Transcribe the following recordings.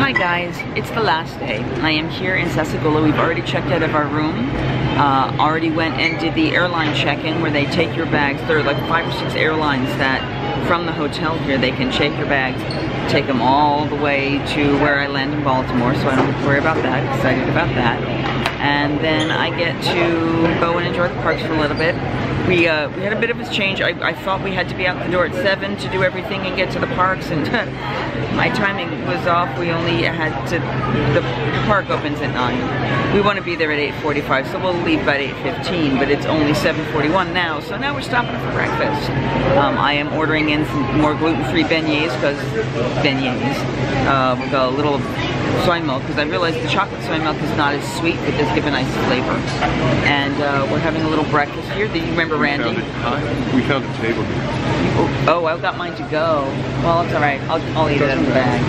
Hi guys, it's the last day. I am here in Sassagoula. We've already checked out of our room. Already went and did the airline check-in where they take your bags. There are like 5 or 6 airlines that from the hotel here they can take your bags, take them all the way to where I land in Baltimore, so I don't have to worry about that. Excited about that. And then I get to go and enjoy the parks for a little bit. We had a bit of a change. I thought we had to be out the door at 7 to do everything and get to the parks, and my timing was off. We only had to, the park opens at 9. We want to be there at 8:45, so we'll leave about 8:15, but it's only 7:41 now, so now we're stopping for breakfast. I am ordering in some more gluten-free beignets, because with a little soy milk, because I realized the chocolate soy milk is not as sweet, but does give a nice flavor. And we're having a little breakfast here. Do you remember Randy? We found a table here. Oh, I've got mine to go. Well, it's all right. I'll eat it out of the bag.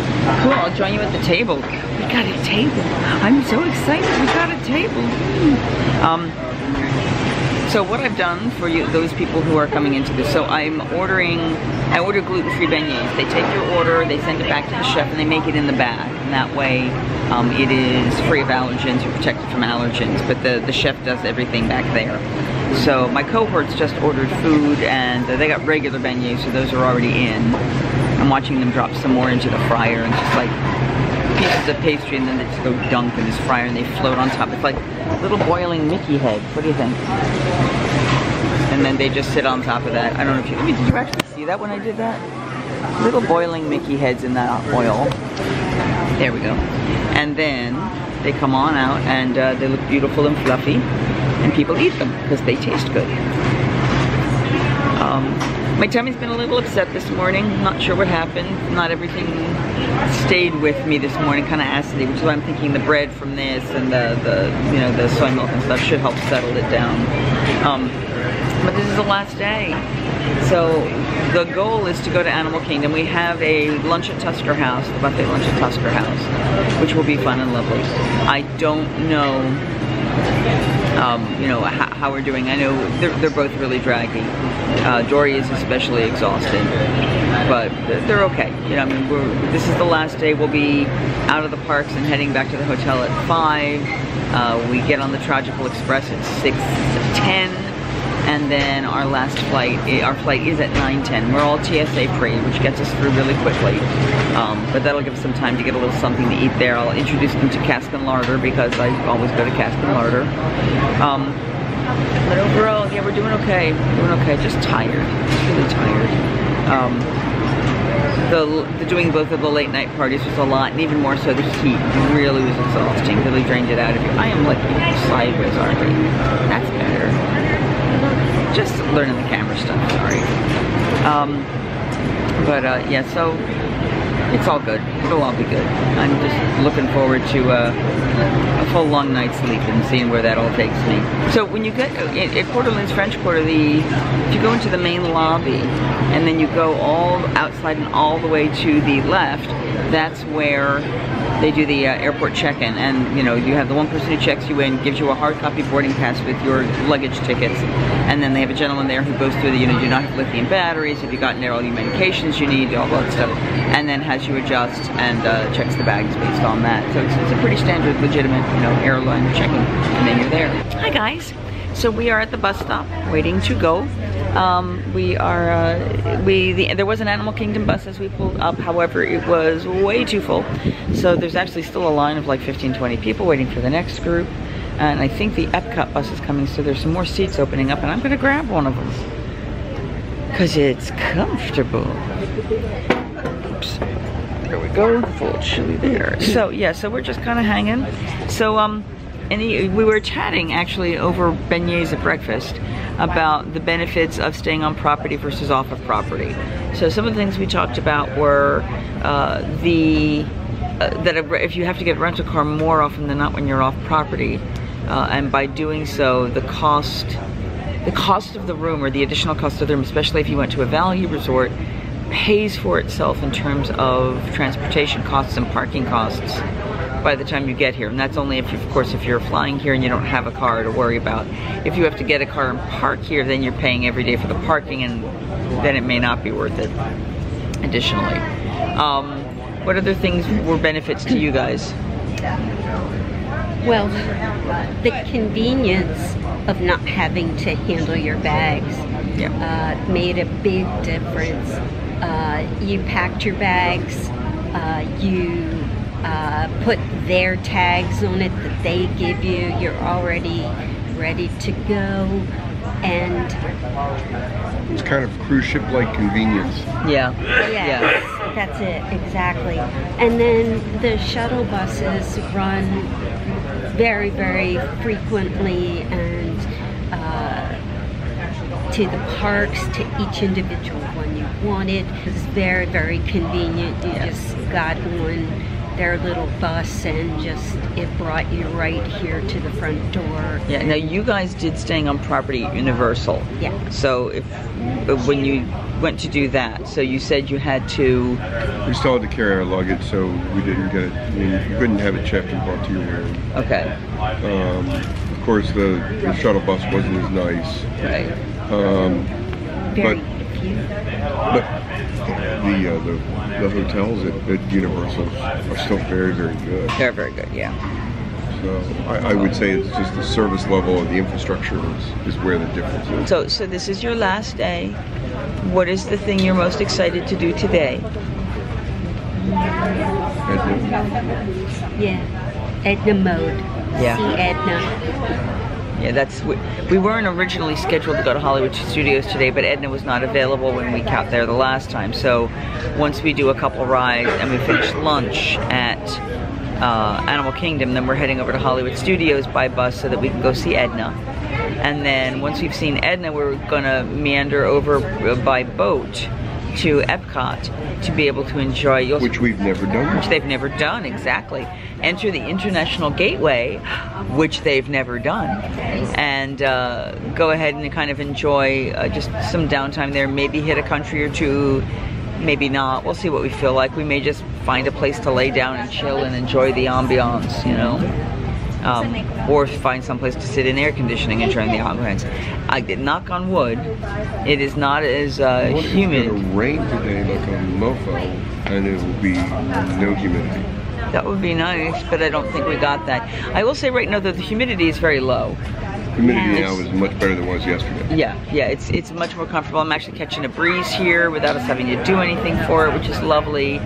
Cool, I'll join you at the table. We got a table. I'm so excited. We got a table. So what I've done for you, those people who are coming into this, so I order gluten-free beignets. They take your order, they send it back to the chef, and they make it in the bag. And that way, it is free of allergens, you're protected from allergens, but the chef does everything back there. So my cohorts just ordered food, and they got regular beignets, so those are already in. I'm watching them drop some more into the fryer, and just like pieces of pastry, and then they just go dunk in this fryer, and they float on top. It's like little boiling Mickey heads. What do you think? And then they just sit on top of that. I don't know if you, did you actually see that when I did that? Little boiling Mickey heads in that oil. There we go. And then they come on out, and they look beautiful and fluffy, and people eat them because they taste good. My tummy's been a little upset this morning. Not sure what happened. Not everything stayed with me this morning, kind of acidy, which is why I'm thinking the bread from this and the soy milk and stuff should help settle it down. But this is the last day. So the goal is to go to Animal Kingdom. We have a lunch at Tusker House, the buffet lunch at Tusker House, which will be fun and lovely. I don't know how we're doing. I know they're both really draggy. Dory is especially exhausted, but they're okay. I mean, this is the last day. We'll be out of the parks and heading back to the hotel at 5. We get on the Tragical Express at 6:10, and then our flight is at 9:10. We're all TSA free, which gets us through really quickly. But that'll give us some time to get a little something to eat there. I'll introduce them to Cask and Larder, because I always go to Cask and Larder. But overall, yeah, we're doing okay. Just tired. Just really tired. Doing both of the late night parties was a lot, and even more so the heat really was exhausting. Really drained it out of you. I am like sideways already. That's better. Just learning the camera stuff, sorry. Yeah, so it's all good. It'll all be good. I'm just looking forward to a full long night's sleep and seeing where that all takes me. So when you get at Port Orleans French Quarter, if you go into the main lobby and then you go all outside and all the way to the left, that's where they do the airport check-in, and you have the one person who checks you in, gives you a hard copy boarding pass with your luggage tickets, and then they have a gentleman there who goes through the, do not have lithium batteries, have you gotten there all your medications you need, all that stuff, and then has you adjust and checks the bags based on that. So it's a pretty standard, legitimate, airline check-in, and then you're there. Hi guys. So we are at the bus stop, waiting to go. There was an Animal Kingdom bus as we pulled up, however, it was way too full. So there's actually still a line of like 15-20 people waiting for the next group. And I think the Epcot bus is coming, so there's some more seats opening up, and I'm gonna grab one of them. Cause it's comfortable. Oops. There we go, full chili there. So yeah, so we're just kind of hanging. So we were chatting actually over beignets at breakfast about the benefits of staying on property versus off of property. So some of the things we talked about were that if you have to get a rental car more often than not when you're off property, and by doing so, the cost of the room, or the additional cost of the room, especially if you went to a value resort, pays for itself in terms of transportation costs and parking costs by the time you get here. And that's only if you're flying here and you don't have a car to worry about. If you have to get a car and park here, then you're paying every day for the parking, and then it may not be worth it additionally. What other things were benefits to you guys? Well, the convenience of not having to handle your bags made a big difference. You packed your bags, you put their tags on it that they give you, you're already ready to go, and It's kind of cruise ship-like convenience. Yeah. yes, that's it, exactly. And then the shuttle buses run very, very frequently, and to the parks, to each individual one you wanted. It was very, very convenient. You just got on their little bus and just it brought you right here to the front door. Yeah. Now you guys did staying on property at Universal. Yeah. So when you went to do that, so you said you had to. We still had to carry our luggage, so we didn't get it. I mean, you couldn't have it checked and brought to your room. Okay. Of course, the shuttle bus wasn't as nice. Right. Very few. But the hotels at Universal are still very, very good. They're very good. Yeah. So I would say it's just the service level and the infrastructure is where the difference is. So this is your last day. What is the thing you're most excited to do today? Yeah. Edna Mode. Yeah. See Edna. Yeah, we weren't originally scheduled to go to Hollywood Studios today, but Edna was not available when we got there the last time. So once we do a couple rides and we finish lunch at Animal Kingdom, then we're heading over to Hollywood Studios by bus so that we can go see Edna. And then once we've seen Edna, we're gonna meander over by boat to Epcot to be able to enjoy. Which we've never done. Which they've never done, exactly. Enter the International Gateway, which they've never done. And go ahead and kind of enjoy just some downtime there. Maybe hit a country or two, maybe not. We'll see what we feel like. We may just find a place to lay down and chill and enjoy the ambiance, you know. Or find someplace to sit in air conditioning and enjoying the ambiance. I did knock on wood. It is not as humid. It's gonna rain today like a mofo, and it will be no humidity. That would be nice, but I don't think we got that. I will say right now that the humidity is very low. Humidity now is much better than it was yesterday. Yeah, it's much more comfortable. I'm actually catching a breeze here without us having to do anything for it, which is lovely.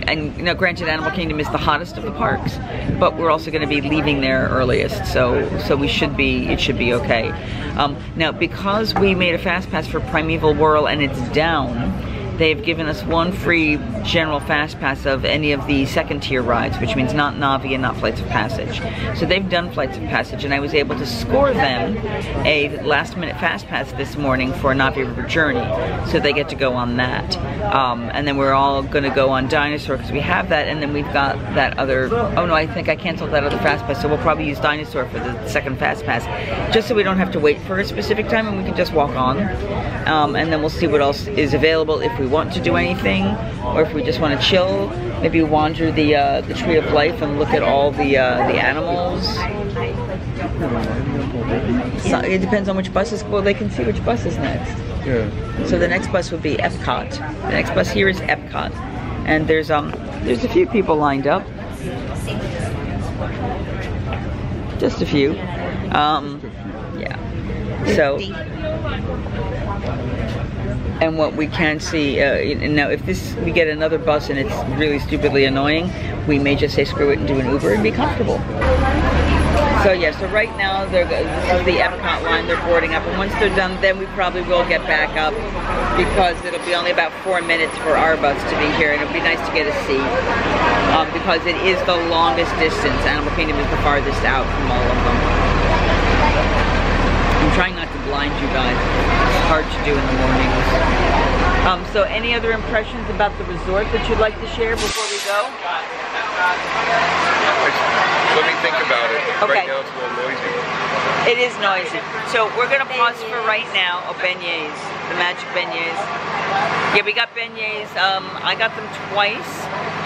And you know, granted, Animal Kingdom is the hottest of the parks, but we're also going to be leaving there earliest, so it should be okay. Now, because we made a fast pass for Primeval Whirl and it's down, they've given us one free general fast pass of any of the second tier rides, which means not Navi and not Flights of Passage. So they've done Flights of Passage, and I was able to score them a last minute fast pass this morning for Navi River Journey, so they get to go on that. And then we're all going to go on Dinosaur because we have that, and then we've got that other, oh no, I think I canceled that other fast pass, so we'll probably use Dinosaur for the second fast pass, just so we don't have to wait for a specific time and we can just walk on. And then we'll see what else is available if we want to do anything, or if we just want to chill, maybe wander the Tree of Life and look at all the animals. So it depends on which bus is. Well, they can see which bus is next. Yeah. So the next bus would be Epcot. The next bus here is Epcot, and there's a few people lined up. Just a few. Yeah. So. And what we can see, now if we get another bus and it's really stupidly annoying, we may just say screw it and do an Uber and be comfortable. So yeah, so right now, this is the Epcot line, they're boarding up, and once they're done, then we probably will get back up, because it'll be only about 4 minutes for our bus to be here, and it'll be nice to get a seat, because it is the longest distance. Animal Kingdom is the farthest out from all of them. I'm trying not to blind you guys. It's hard to do in the mornings. So any other impressions about the resort that you'd like to share before we go? Let me think about it. Okay. Right now it's a little noisy. It is noisy. So we're going to pause for right now. Oh, beignets. The magic beignets. Yeah, we got beignets. I got them twice,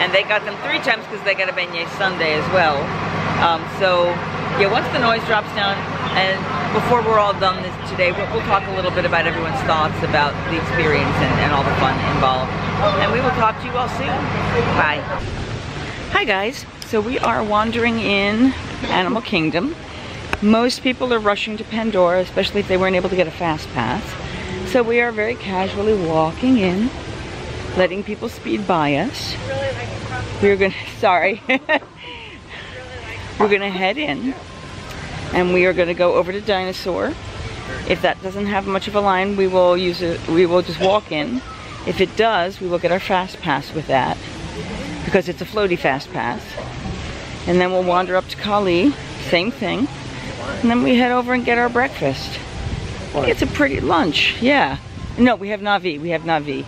and they got them 3 times because they got a beignet sundae as well. So yeah, once the noise drops down, and before we're all done today, we'll talk a little bit about everyone's thoughts about the experience and all the fun involved. And we will talk to you all soon. Bye. Hi guys. So we are wandering in Animal Kingdom. Most people are rushing to Pandora, especially if they weren't able to get a fast pass. So we are very casually walking in, letting people speed by us. We're gonna, sorry. We're gonna head in and we are gonna go over to Dinosaur. If that doesn't have much of a line, we will use it, we will just walk in. If it does, we will get our fast pass with that because it's a floaty fast pass. And then we'll wander up to Kali, same thing. And then we head over and get our breakfast. It's a pretty lunch, yeah. No, we have Na'vi,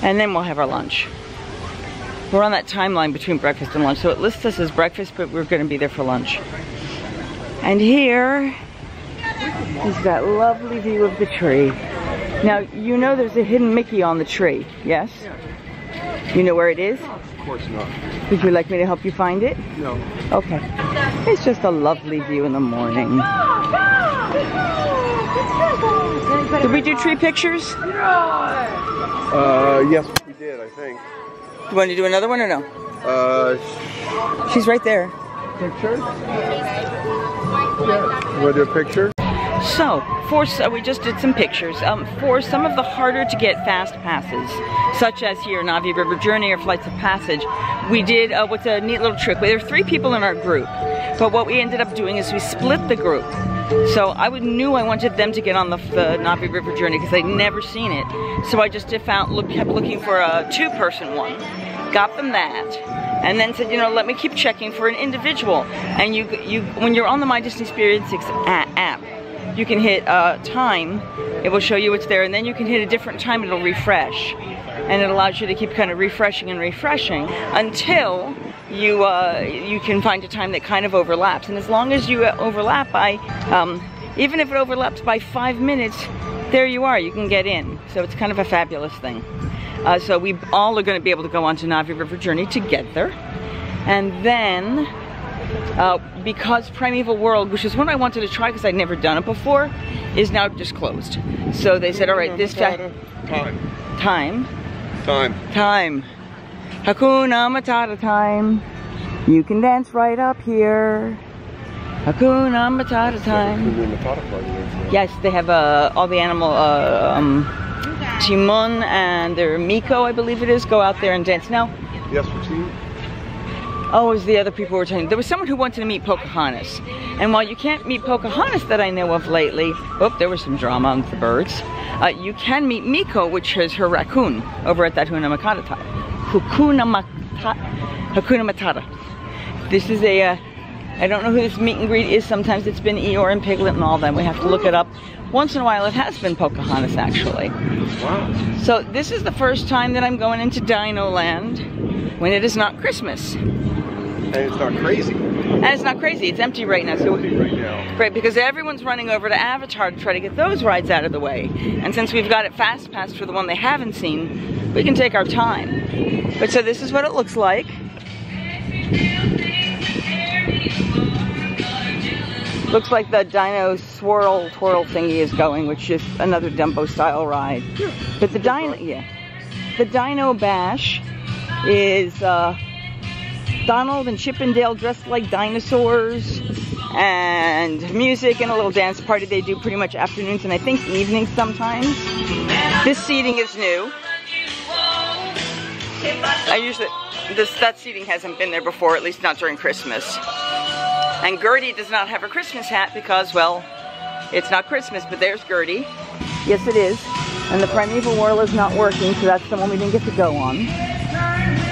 And then we'll have our lunch. We're on that timeline between breakfast and lunch, so it lists us as breakfast, but we're gonna be there for lunch. And here is that lovely view of the tree. Now, you know there's a hidden Mickey on the tree, yes? You know where it is? Of course not. Would you like me to help you find it? No. Okay. It's just a lovely view in the morning. Did we do tree pictures? Yes, we did, I think. Do you want to do another one or no? She's right there. Picture? Yeah. You want to do a picture? So, we just did some pictures. For some of the harder to get fast passes, such as here, Na'vi River Journey or Flights of Passage, we did what's a neat little trick. There were 3 people in our group, but what we ended up doing is we split the group. So I knew I wanted them to get on the Na'vi River Journey because they'd never seen it. So I just kept looking for a 2-person one, got them that, and then said, you know, let me keep checking for an individual. And when you're on the My Disney Experience app, you can hit time, it will show you what's there, and then you can hit a different time, it'll refresh. And it allows you to keep kind of refreshing and refreshing until you can find a time that kind of overlaps. And as long as you overlap by, even if it overlaps by 5 minutes, there you are, you can get in. So it's kind of a fabulous thing. So we all are going to be able to go on to Na'vi River Journey together. And then, because Primeval World, which is one I wanted to try because I'd never done it before, is now just closed. So they said, all right, this time. Hakuna Matata time. You can dance right up here. Hakuna Matata time. Yes, they have all the animal, Timon and their Miko, I believe it is, go out there and dance. Now, yes, we've seen. Oh, it was the other people were telling. There was someone who wanted to meet Pocahontas. And while you can't meet Pocahontas that I know of lately, oh, there was some drama with the birds. You can meet Miko, which is her raccoon, over at that Hakuna Matata. This is a, I don't know who this meet and greet is. Sometimes it's been Eeyore and Piglet and all that. We have to look it up. Once in a while it has been Pocahontas, actually. Wow. So this is the first time that I'm going into Dino Land when it is not Christmas. And it's not crazy. And it's not crazy, it's empty right now. So Empty right now. Right, because everyone's running over to Avatar to try to get those rides out of the way. And since we've got it fast passed for the one they haven't seen, we can take our time. But so this is what it looks like. Looks like the Dino Swirl Twirl thingy is going, which is another Dumbo style ride. But the Dino Bash is Donald and Chip and Dale dressed like dinosaurs, and music and a little dance party. They do pretty much afternoons and I think evenings sometimes. This seating is new. That seating hasn't been there before, at least not during Christmas. And Gertie does not have her Christmas hat because, well, it's not Christmas, but there's Gertie. Yes, it is. And the Primeval World is not working, so that's the one we didn't get to go on.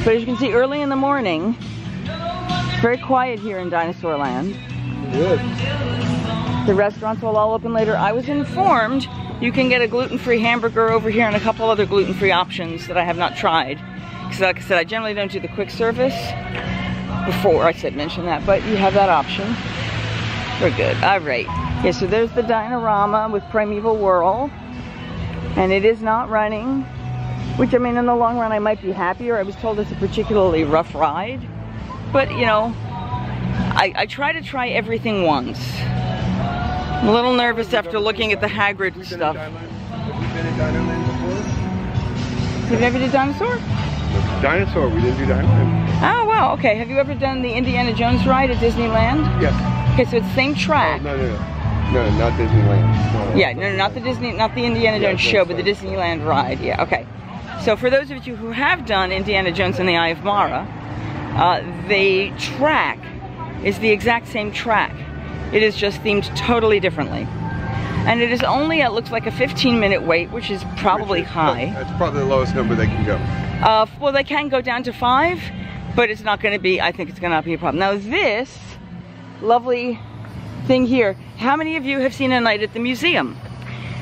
But as you can see, early in the morning, it's very quiet here in Dinosaur Land. Good. The restaurants will all open later. I was informed you can get a gluten-free hamburger over here and a couple other gluten-free options that I have not tried. Because like I said, I generally don't do the quick service. Before I said mention that, but you have that option. We're good. All right. Yeah, so there's the Dinorama with Primeval World. And it is not running. Which, I mean, in the long run, I might be happier. I was told it's a particularly rough ride. But, you know, I try to try everything once. I'm a little nervous after looking at the Hagrid stuff. Have you been in Dino Land before? You've never did dinosaur? Dinosaur, we didn't do dinosaur. Oh, wow, okay. Have you ever done the Indiana Jones ride at Disneyland? Yes. Okay, so it's the same track. Oh, no, not Disneyland. No. Yeah, no, not the Indiana Jones show, but the Disneyland ride. Yeah, okay. So for those of you who have done Indiana Jones and the Eye of Mara, the track is the exact same track. It is just themed totally differently. And it is only, it looks like a 15-minute wait, which is probably high. That's probably the lowest number they can go. Well, they can go down to 5, but it's not going to be, I think it's going to not be a problem. Now this lovely thing here, how many of you have seen A Night at the Museum?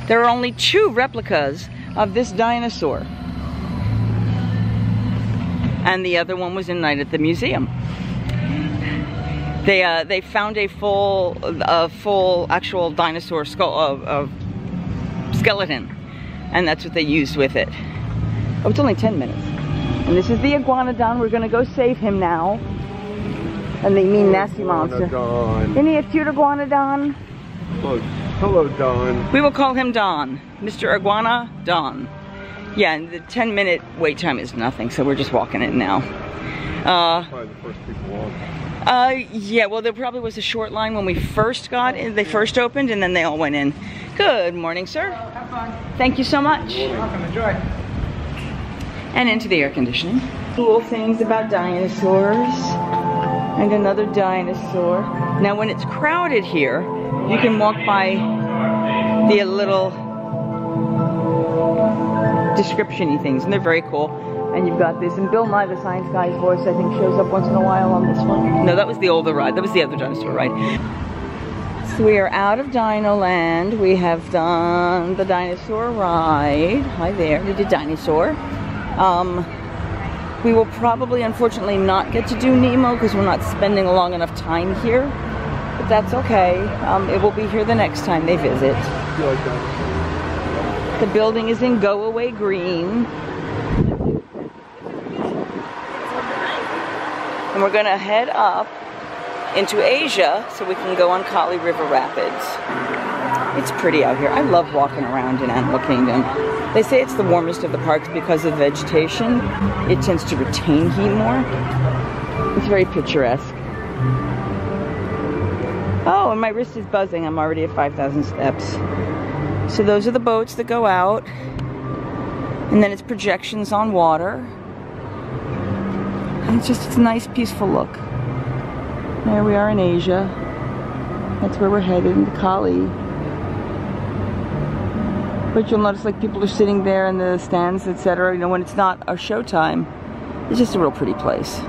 There are only 2 replicas of this dinosaur. And the other one was in Night at the Museum. They found a full actual dinosaur skull skeleton, and that's what they used with it. Oh, it's only 10 minutes. And this is the iguanodon. We're gonna go save him now. And they mean nasty monster. Isn't he a cute iguanodon? Hello, Don. We will call him Don. Mr. Iguanodon. Yeah, and the 10-minute wait time is nothing, so we're just walking it now. Probably the first people walk. Yeah, well, there probably was a short line when we first got in. They first opened, and then they all went in. Good morning, sir. Have fun. Thank you so much. You're welcome. Enjoy. And into the air conditioning. Cool things about dinosaurs. And another dinosaur. Now, when it's crowded here, you can walk by the little description-y things, and they're very cool. And you've got this, and Bill Nye, the Science Guy's voice, I think, shows up once in a while on this one. No, that was the older ride. That was the other dinosaur ride. So we are out of Dino Land. We have done the dinosaur ride. Hi there. We did dinosaur. We will probably, unfortunately, not get to do Nemo because we're not spending a long enough time here. But that's okay. It will be here the next time they visit. You like that? The building is in Go Away Green. And we're gonna head up into Asia so we can go on Kali River Rapids. It's pretty out here. I love walking around in Animal Kingdom. They say it's the warmest of the parks because of vegetation. It tends to retain heat more. It's very picturesque. Oh, and my wrist is buzzing. I'm already at 5,000 steps. So those are the boats that go out. And then it's projections on water. And it's a nice, peaceful look. There we are in Asia. That's where we're headed, into Kali. But you'll notice like people are sitting there in the stands, etc. You know, when it's not a show time, it's just a real pretty place.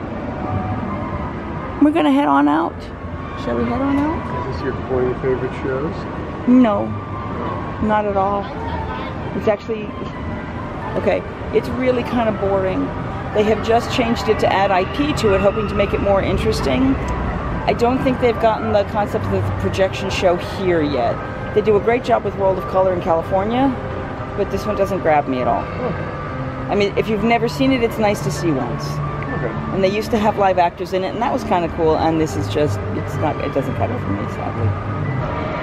We're gonna head on out. Shall we head on out? Is this one of your favorite shows? No, not at all. It's actually, okay, it's really kind of boring. They have just changed it to add IP to it, hoping to make it more interesting. I don't think they've gotten the concept of the projection show here yet. They do a great job with World of Color in California, but this one doesn't grab me at all. I mean, if you've never seen it, it's nice to see once. Okay. And they used to have live actors in it, and that was kind of cool, and this is just, it doesn't cut it for me, sadly.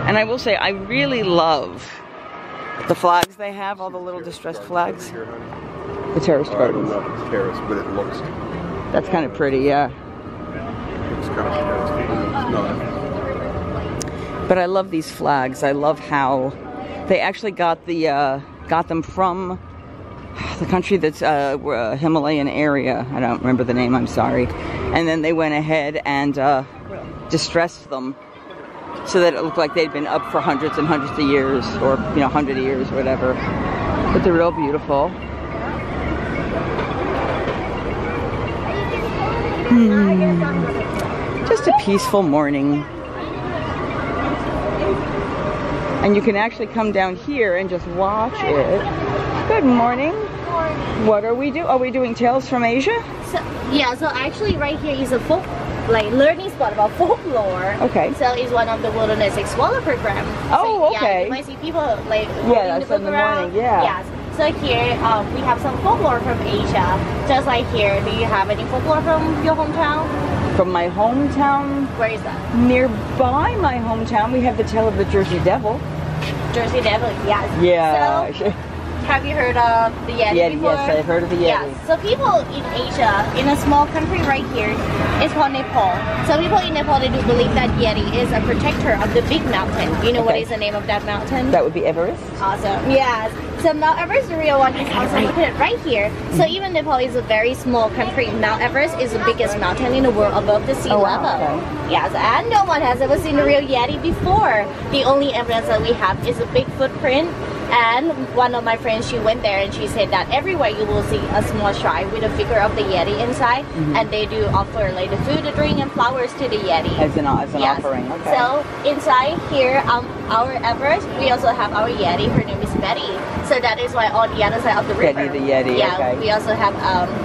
And I will say, I really love the flags they have, all the little distressed flags. The terraced I don't gardens. know if it's terrace, but it looks. That's kind of pretty, yeah. It's kind of terrace. It's not. But I love these flags. I love how they actually got them from the country that's Himalayan area. I don't remember the name, I'm sorry. And then they went ahead and distressed them so that it looked like they'd been up for hundreds and hundreds of years, or 100 years, whatever. But they're real beautiful. Just a peaceful morning. And you can actually come down here and just watch it. Good morning. What are we doing? Are we doing Tales from Asia? So actually right here is a folk, learning spot about folklore. Okay. So it's one of the Wilderness Explorer program. Oh, so, okay. Yeah, you might see people holding that's the book in the around. morning, yeah. Yes. So here we have some folklore from Asia. Just like here, do you have any folklore from your hometown? From my hometown? Where is that? Nearby my hometown, we have the tale of the Jersey Devil. Jersey Devil, yes. Yeah. So, Have you heard of the Yeti before? Yes, I've heard of the Yeti. Yes. So people in Asia, in a small country right here, it's called Nepal. So people in Nepal, they do believe that Yeti is a protector of the big mountain. You know what is the name of that mountain? That would be Everest? Awesome. Yes. So Mount Everest, the real one, is also located right here. So even Nepal is a very small country. Mount Everest is the biggest mountain in the world above the sea level. Okay. Yes, and no one has ever seen the real Yeti before. The only evidence that we have is a big footprint. And one of my friends, she went there and she said that everywhere you will see a small shrine with a figure of the Yeti inside, and they do offer like the food, the drink, and flowers to the Yeti. As an offering, okay. So inside here, our Everest, we also have our Yeti. Her name is Betty. So that is why on the other side of the river. Betty the Yeti, yeah, okay. we also have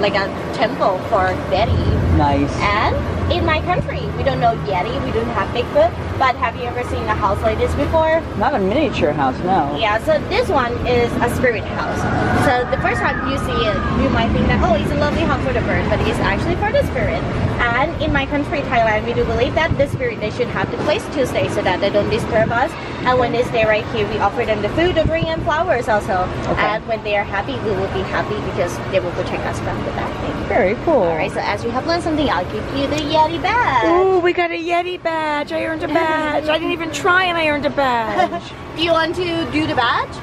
like a temple for Betty. Nice. And in my country, we don't know Yeti, we don't have Bigfoot, but have you ever seen a house like this before? Not a miniature house, no. Yeah, so this one is a spirit house. So the first time you see it, you might think that, oh, it's a lovely house for the bird, but it's actually for the spirit. And in my country, Thailand, we do believe that the spirit, they should have the place to stay so that they don't disturb us. And when they stay right here, we offer them the food, the drink, and flowers also. Okay. And when they are happy, we will be happy because they will protect us from the bad thing. Very cool. Alright, so as you have learned something, I'll give you the Yeti badge. Ooh, we got a Yeti badge. I earned a badge. I didn't even try and I earned a badge. Do you want to do the badge?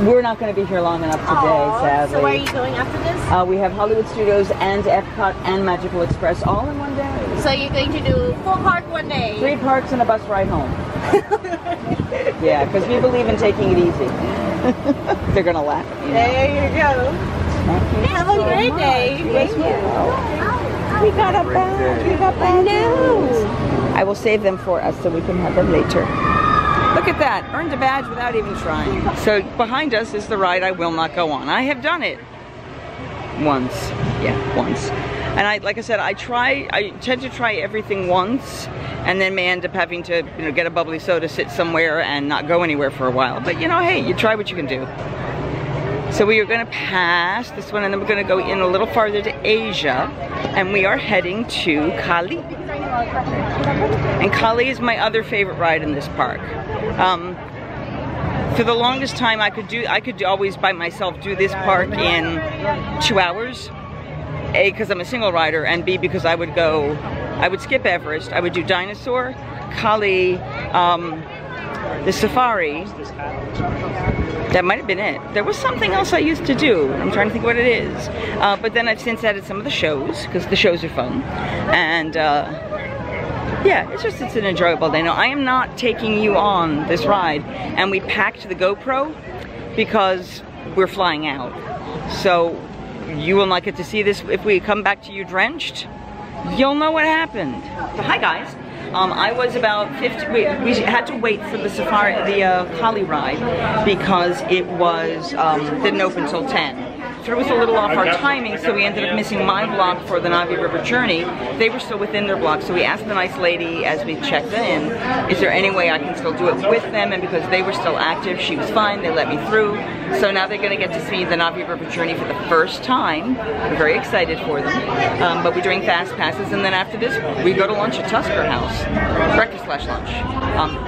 We're not going to be here long enough today, Aw, sadly. so where are you going after this? We have Hollywood Studios and Epcot and Magical Express all in one day. So you're going to do 4 park one day? 3 parks and a bus ride home. Yeah, because we believe in taking it easy. They're going to laugh at me. There you go. Thank you Have a so great much. day. Yes, Thank we you. will. We got a badge. We got badges. I will save them for us so we can have them later. Look at that. Earned a badge without even trying. So behind us is the ride I will not go on. I have done it once. Yeah, once. And like I said, I tend to try everything once and then may end up having to, get a bubbly soda, sit somewhere and not go anywhere for a while. But hey, you try what you can do. So we are going to pass this one and then we're going to go in a little farther to Asia and we are heading to Kali. And Kali is my other favorite ride in this park. For the longest time I could always by myself do this park in 2 hours. A, because I'm a single rider, and B, because I would skip Everest, I would do Dinosaur, Kali, the Safari. That might have been it. There was something else I used to do. I'm trying to think what it is. But then I've since added some of the shows, because the shows are fun. And yeah, it's an enjoyable day. Now, I am not taking you on this ride, and we packed the GoPro because we're flying out. So you will not get to see this. If we come back to you drenched, you'll know what happened. So, hi guys. I was about 50, we had to wait for the Safari, the Kali ride because it was, didn't open till 10. Threw us a little off our timing, so we ended up missing my block for the Navi River journey. They were still within their block, so we asked the nice lady as we checked in, is there any way I can still do it with them? And because they were still active, she was fine, they let me through. So now they're gonna get to see the Navi River journey for the first time. We're very excited for them. But we're doing fast passes, and then after this, we go to lunch at Tusker House. Breakfast/lunch.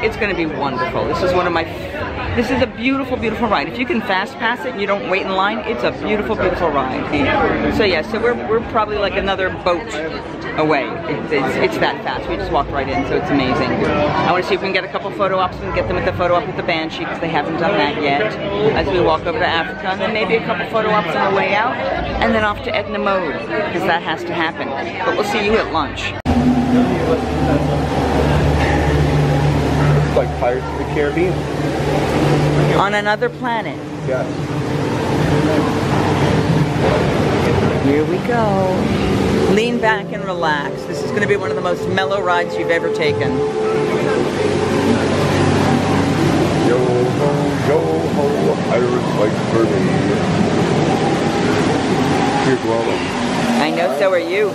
It's gonna be wonderful. This is a beautiful, beautiful ride. If you can fast pass it and you don't wait in line, it's a beautiful, beautiful ride. So yeah, so we're probably like another boat away. It's that fast. We just walked right in, so it's amazing. I want to see if we can get a couple photo ops and get them at the photo op with the Banshee, because they haven't done that yet, as we walk over to Africa. And then maybe a couple photo ops on the way out, and then off to Edna Mode, because that has to happen. But we'll see you at lunch. It's like Pirates of the Caribbean. On another planet. Yes. Here we go. Lean back and relax. This is going to be one of the most mellow rides you've ever taken. Yo ho, pirates like for me. Here's Lola. I know, so are you.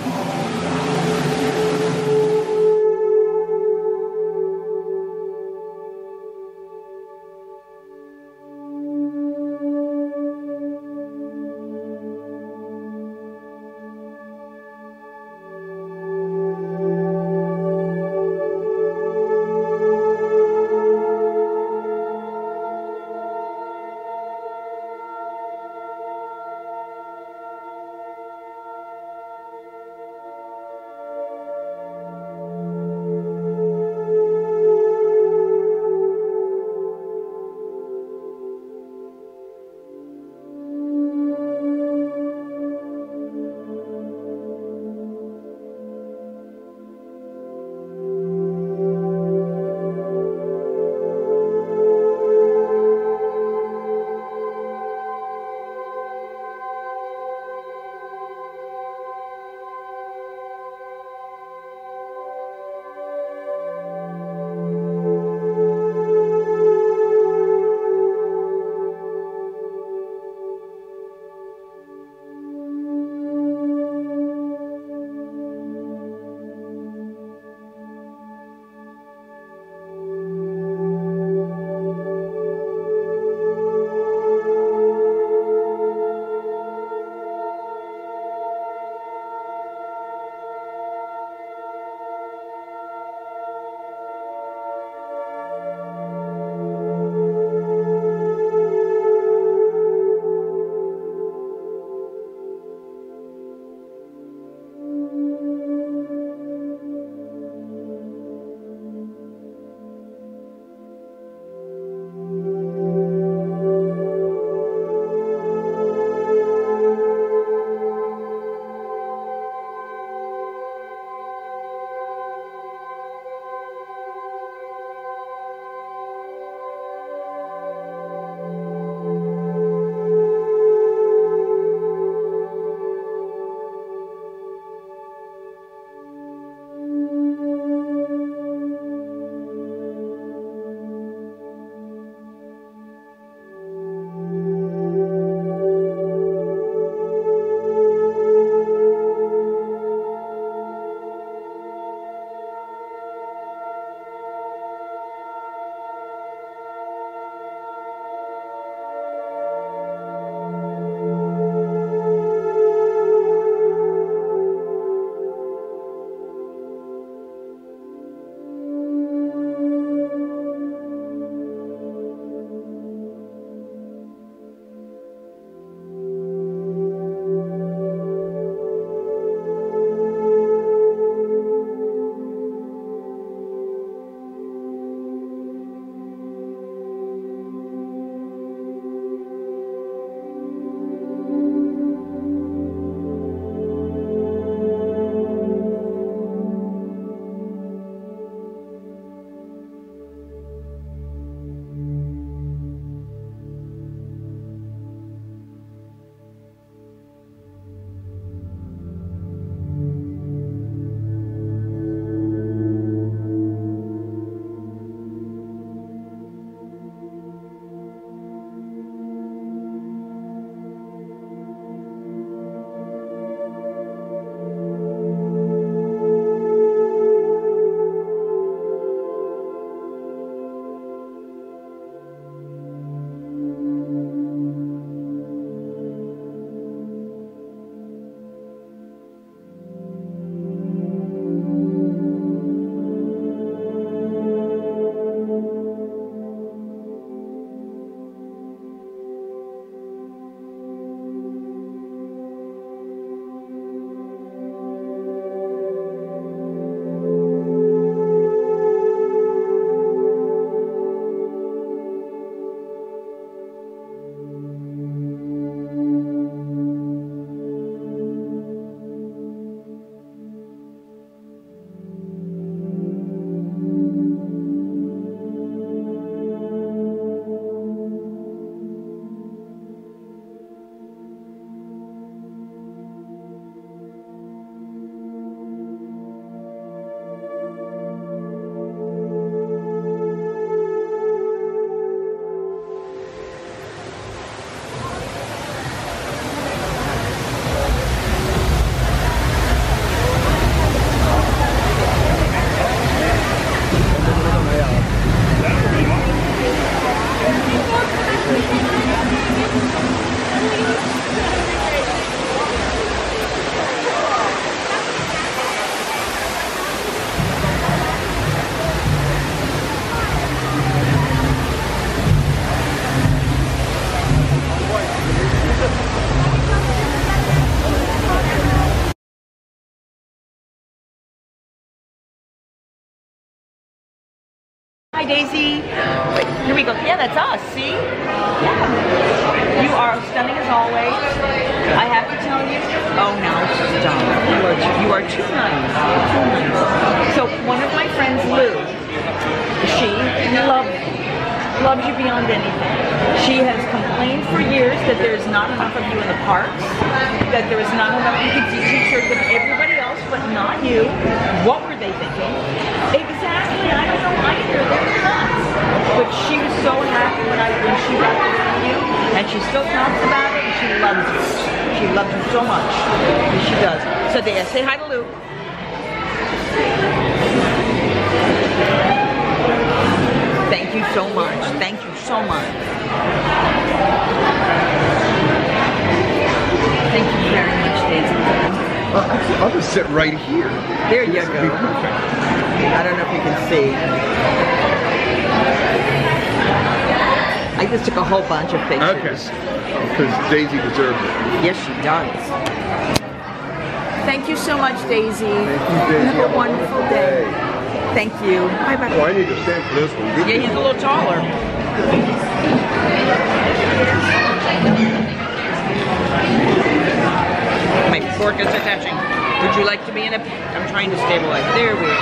Hi, Daisy. Wait, here we go. Yeah, that's us. See? Yeah. You are stunning as always. I have to tell you. Oh, now stop. You are too nice. You're too nice. So one of my friends, Lou, she loves you beyond anything. She has complained for years that there's not enough of you in the parks, that there is not enough you can see pictures of everybody else but not you. What were they thinking? Exactly, I don't know either. They're nuts. But she was so happy when she got to see you, and she still talks about it, and she loves you. She loves you so much. She does. So there, say hi to Lou. Thank you so much. Thank you so much. Thank you very much, Daisy. I'll just sit right here. There you go. I don't know if you can see. I just took a whole bunch of pictures. Okay. Because Daisy deserves it. Yes, she does. Thank you so much, Daisy. Thank you, Daisy. Have a wonderful day. Thank you. Bye-bye. Oh, I need to stand for this one. Yeah, he's a little taller. My fork is attaching. Would you like to be in a... I'm trying to stabilize. There we go.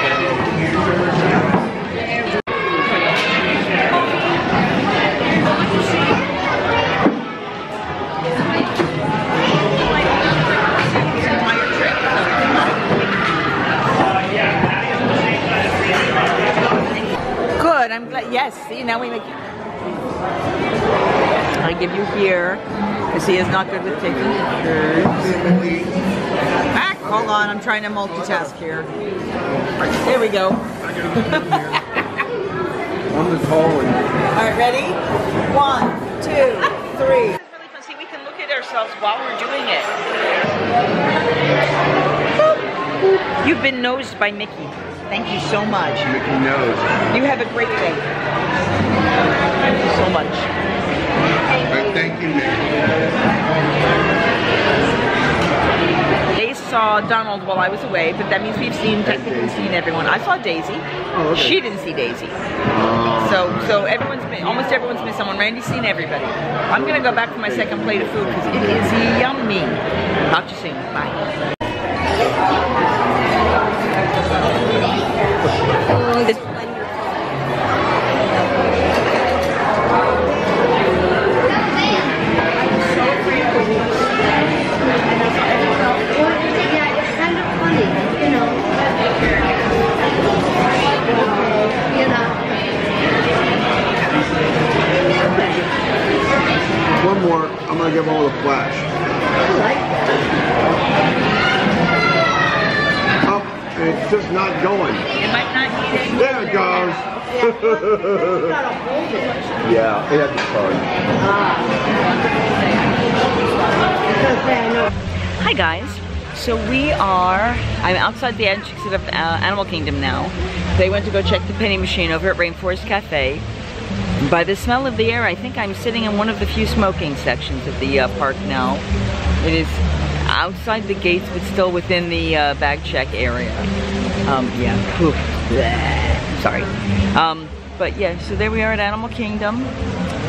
Good, I'm glad. Yes, see, now we make... I give you here, because he is not good with taking pictures. Ah, hold on, I'm trying to multitask here. There we go. I'm the tall one. All right, ready? 1, 2, 3. It's really fun. See, we can look at ourselves while we're doing it. You've been nosed by Mickey. Thank you so much. Mickey knows. You have a great day. Thank you so much. Thank you, Mickey. They saw Donald while I was away, but that means we've technically seen everyone. I saw Daisy. Oh, okay. She didn't see Daisy. So almost everyone's missed someone. Randy's seen everybody. I'm gonna go back for my second plate of food because it is yummy. Talk to you soon. Bye. One more, I'm gonna give all the flash. Oh, and it's just not going. You might not need it. There it goes. Yeah, it had to start. Hi guys. So I'm outside the entrance of Animal Kingdom now. They went to go check the penny machine over at Rainforest Cafe. By the smell of the air, I think I'm sitting in one of the few smoking sections of the park now. It is outside the gates, but still within the bag check area. Yeah. Ooh. Sorry. But yeah, so there we are at Animal Kingdom,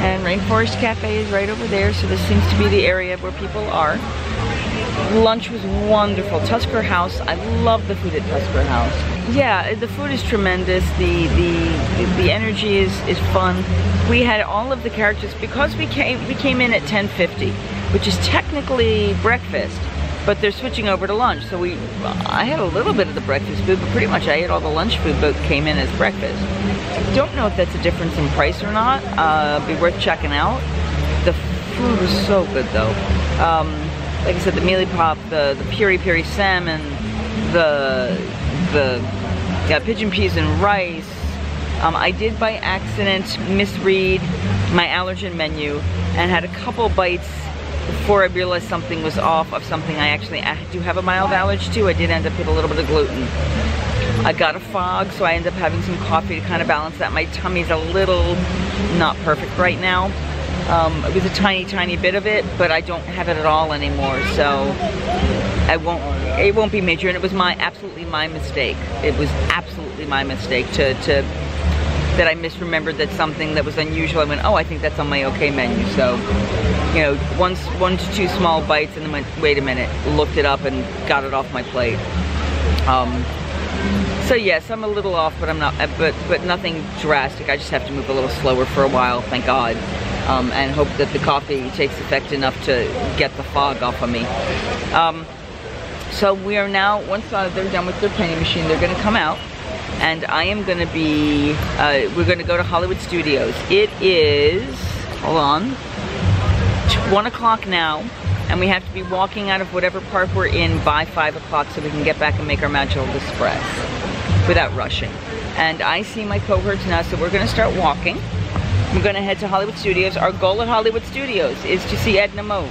and Rainforest Cafe is right over there, so this seems to be the area where people are. Lunch was wonderful. Tusker House, I love the food at Tusker House. Yeah, the food is tremendous. The energy is fun. We had all of the characters because we came in at 10:50, which is technically breakfast, but they're switching over to lunch. So I had a little bit of the breakfast food, but pretty much I ate all the lunch food, but came in as breakfast. I don't know if that's a difference in price or not. Be worth checking out. The food was so good though. Like I said, the mealy pop, the piri-piri salmon, the pigeon peas and rice. I did by accident misread my allergen menu and had a couple bites before I realized something was off of something I do have a mild allergy to. I did end up with a little bit of gluten. I got a fog, so I ended up having some coffee to kind of balance that. My tummy's a little not perfect right now. It was a tiny bit of it, but I don't have it at all anymore, so it won't be major, and it was absolutely my mistake. It was absolutely my mistake to that I misremembered that something that was unusual, I went, oh, I think that's on my okay menu. So, you know, one to two small bites and then went, wait a minute, looked it up and got it off my plate. So yes, I'm a little off, but I'm not, but nothing drastic. I just have to move a little slower for a while, thank God. And hope that the coffee takes effect enough to get the fog off of me. So we are now, once they're done with their penny machine, they're gonna come out, and I am gonna be, we're gonna go to Hollywood Studios. It is, hold on, 1 o'clock now, and we have to be walking out of whatever park we're in by 5 o'clock so we can get back and make our Magical Express without rushing. And I see my cohorts now, so we're gonna start walking. We're gonna head to Hollywood Studios. Our goal at Hollywood Studios is to see Edna Mode.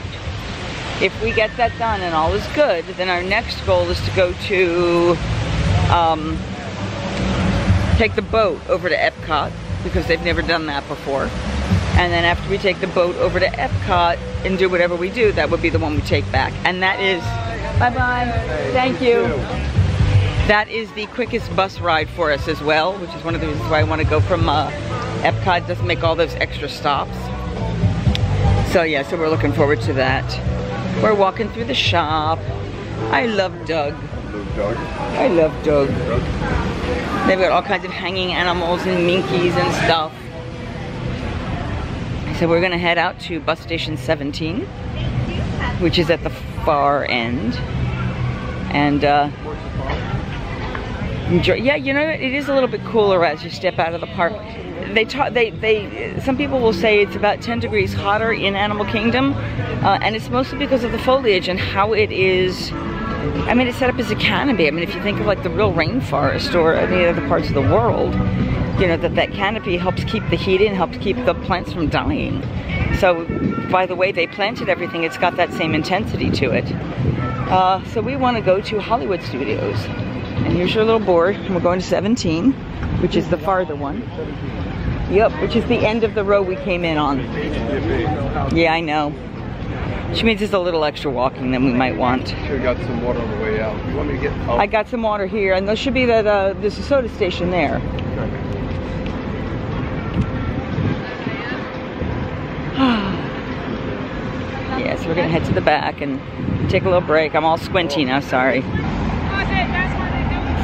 If we get that done and all is good, then our next goal is to go to, take the boat over to Epcot, because they've never done that before. And then after we take the boat over to Epcot and do whatever we do, that would be the one we take back. And that is, bye-bye, thank you. That is the quickest bus ride for us as well, which is one of the reasons why I want to go from Epcot. It doesn't make all those extra stops. So yeah, so we're looking forward to that. We're walking through the shop. I love Doug. I love Doug. They've got all kinds of hanging animals and minkies and stuff. So we're gonna head out to bus station 17, which is at the far end. And enjoy. Yeah, you know, it is a little bit cooler as you step out of the park. Some people will say it's about 10 degrees hotter in Animal Kingdom, and it's mostly because of the foliage and how it is. I mean, it's set up as a canopy. I mean, if you think of like the real rainforest or any other parts of the world, you know, that canopy helps keep the heat in, helps keep the plants from dying. So by the way they planted everything, it's got that same intensity to it. So we want to go to Hollywood Studios. And here's your little board. And we're going to 17, which is the farther one. Yep, which is the end of the row we came in on. Yeah, I know. Which means it's a little extra walking than we might want. Should have got some water on the way out. You want me to get? Oh. I got some water here, and there should be that there's a soda station there. Yeah, so we're gonna head to the back and take a little break. I'm all squinty now, sorry.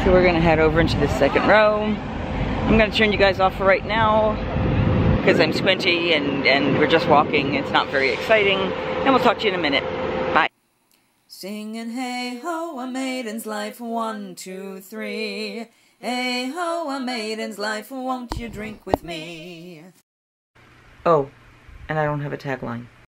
So we're gonna head over into the second row. I'm gonna turn you guys off for right now because I'm squinty and we're just walking. It's not very exciting. And we'll talk to you in a minute. Bye. Singing hey ho, a maiden's life, 1, 2, 3. Hey ho, a maiden's life, won't you drink with me? Oh, and I don't have a tagline.